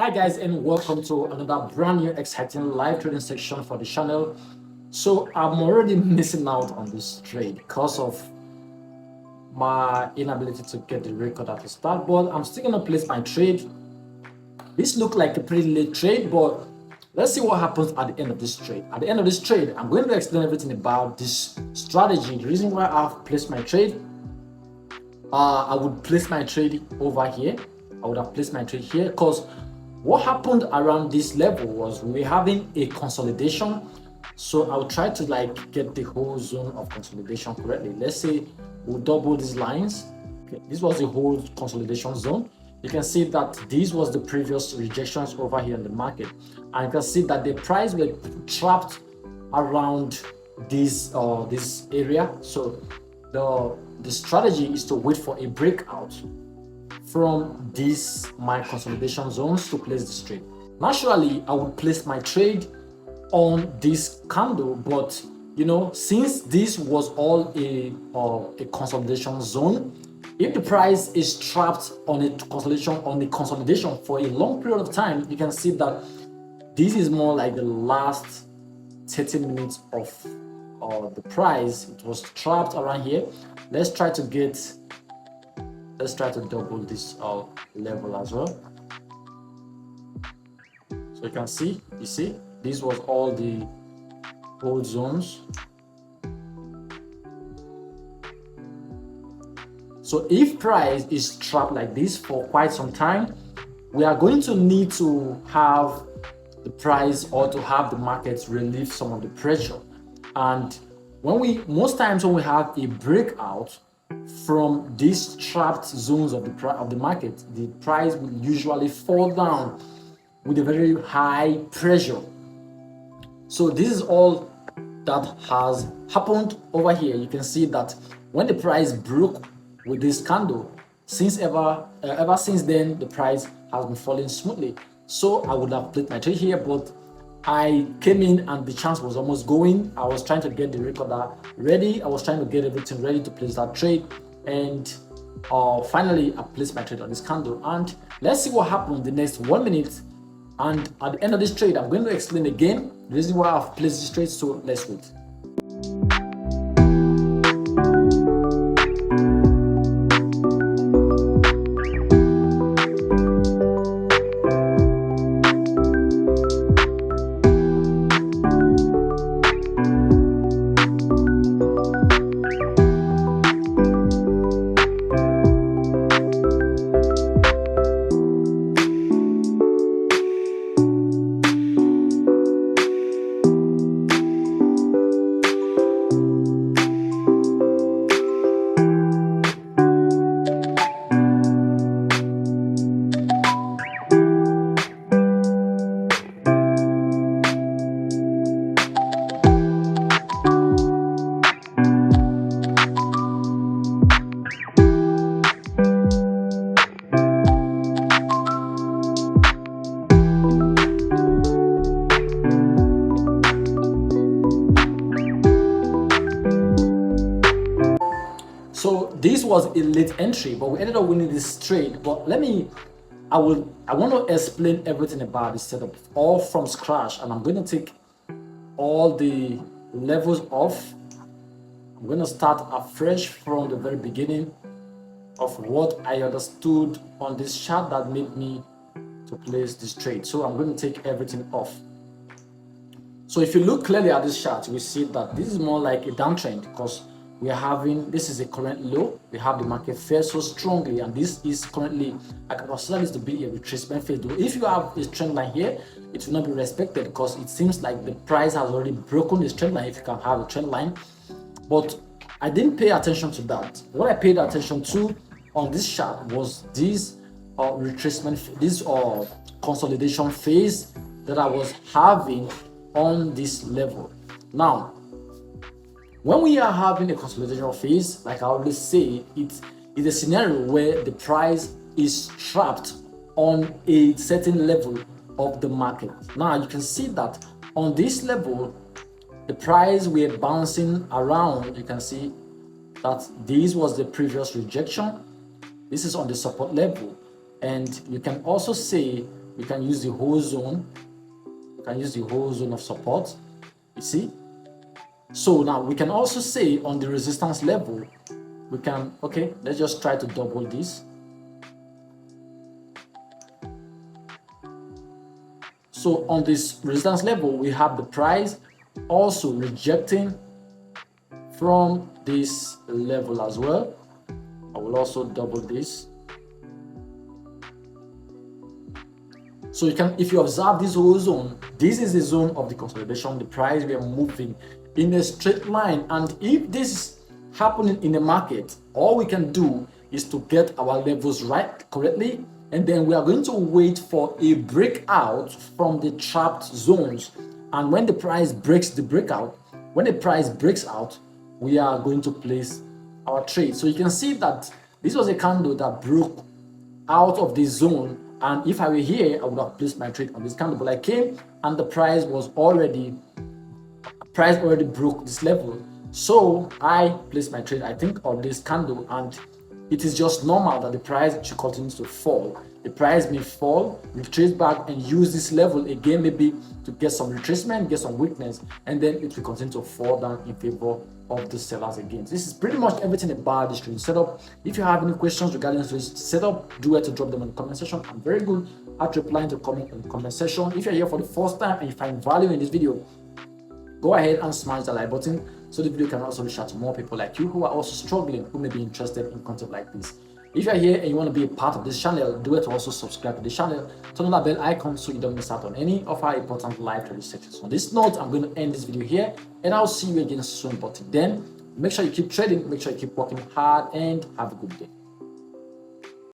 Hi guys, and welcome to another brand new exciting live trading section for the channel. So I'm already missing out on this trade because of my inability to get the record at the start, but I'm still gonna place my trade. This looked like a pretty late trade, but let's see what happens at the end of this trade. At the end of this trade, I'm going to explain everything about this strategy, the reason why I've placed my trade. I would place my trade over here. I would have placed my trade here because what happened around this level was we were having a consolidation. So I'll try to get the whole zone of consolidation correctly. Let's say we'll double these lines. Okay, this was the whole consolidation zone. You can see that this was the previous rejections over here in the market, and you can see that the price were trapped around this area. So the strategy is to wait for a breakout from these my consolidation zones to place this trade. Naturally, I would place my trade on this candle, but since this was all a consolidation zone, if the price is trapped on a consolidation for a long period of time, you can see that this is more like the last 30 minutes of the price. It was trapped around here. Let's try to double this level as well. So you see this was all the hold zones. So if price is trapped like this for quite some time, we are going to need to have the price or to have the markets relieve some of the pressure. And most times when we have a breakout from these trapped zones of the market, the price will usually fall down with a very high pressure. So this is all that has happened over here. You can see that when the price broke with this candle, ever since then the price has been falling smoothly. So I would have played my trade here, but I came in and the chance was almost going. I was trying to get the recorder ready. I was trying to get everything ready to place that trade, and finally I placed my trade on this candle. And let's see what happened the next 1 minute. And at the end of this trade, I'm going to explain again the reason why I've placed this trade. So let's wait. So this was a late entry, but we ended up winning this trade. But I want to explain everything about this setup all from scratch, and I'm going to take all the levels off. I'm going to start afresh from the very beginning of what I understood on this chart that made me to place this trade. So I'm going to take everything off. So if you look clearly at this chart, we see that this is more like a downtrend because this is a current low. We have the market fell so strongly, and this is currently, I can consider this to be a retracement phase. If you have a trend line here, it will not be respected because it seems like the price has already broken this trend line if you can have a trend line. But I didn't pay attention to that. What I paid attention to on this chart was this retracement, this consolidation phase that I was having on this level. Now, when we are having a consolidation phase, like I always say, it is a scenario where the price is trapped on a certain level of the market. Now you can see that on this level, the price we're bouncing around. You can see that this was the previous rejection. This is on the support level, and you can also see we can use the whole zone. We can use the whole zone of support. You see? So now we can also say on the resistance level, we can, okay, let's just try to double this. So on this resistance level, we have the price also rejecting from this level as well. I will also double this. So you can, if you observe this whole zone, this is the zone of the consolidation, the price we are moving in a straight line. And if this is happening in the market, all we can do is to get our levels right correctly, and then we are going to wait for a breakout from the trapped zones. And when the price breaks the breakout, when the price breaks out, we are going to place our trade. So you can see that this was a candle that broke out of the zone, and if I were here, I would have placed my trade on this candle, but I came and the price already broke this level. So I placed my trade, I think, on this candle, and it is just normal that the price should continue to fall. The price may fall, retrace back, and use this level again, maybe to get some retracement, get some weakness, and then it will continue to fall down in favor of the sellers again. This is pretty much everything about this trading setup. If you have any questions regarding this setup, do it to drop them in the comment section. I'm very good at replying to comment in the comment section. If you're here for the first time and you find value in this video, go ahead and smash the like button so the video can also reach out to more people like you who are also struggling, who may be interested in content like this. If you're here and you want to be a part of this channel, do it to also subscribe to the channel, turn on that bell icon so you don't miss out on any of our important live trading sessions. On this note, I'm going to end this video here, and I'll see you again soon. But then, make sure you keep trading, make sure you keep working hard, and have a good day.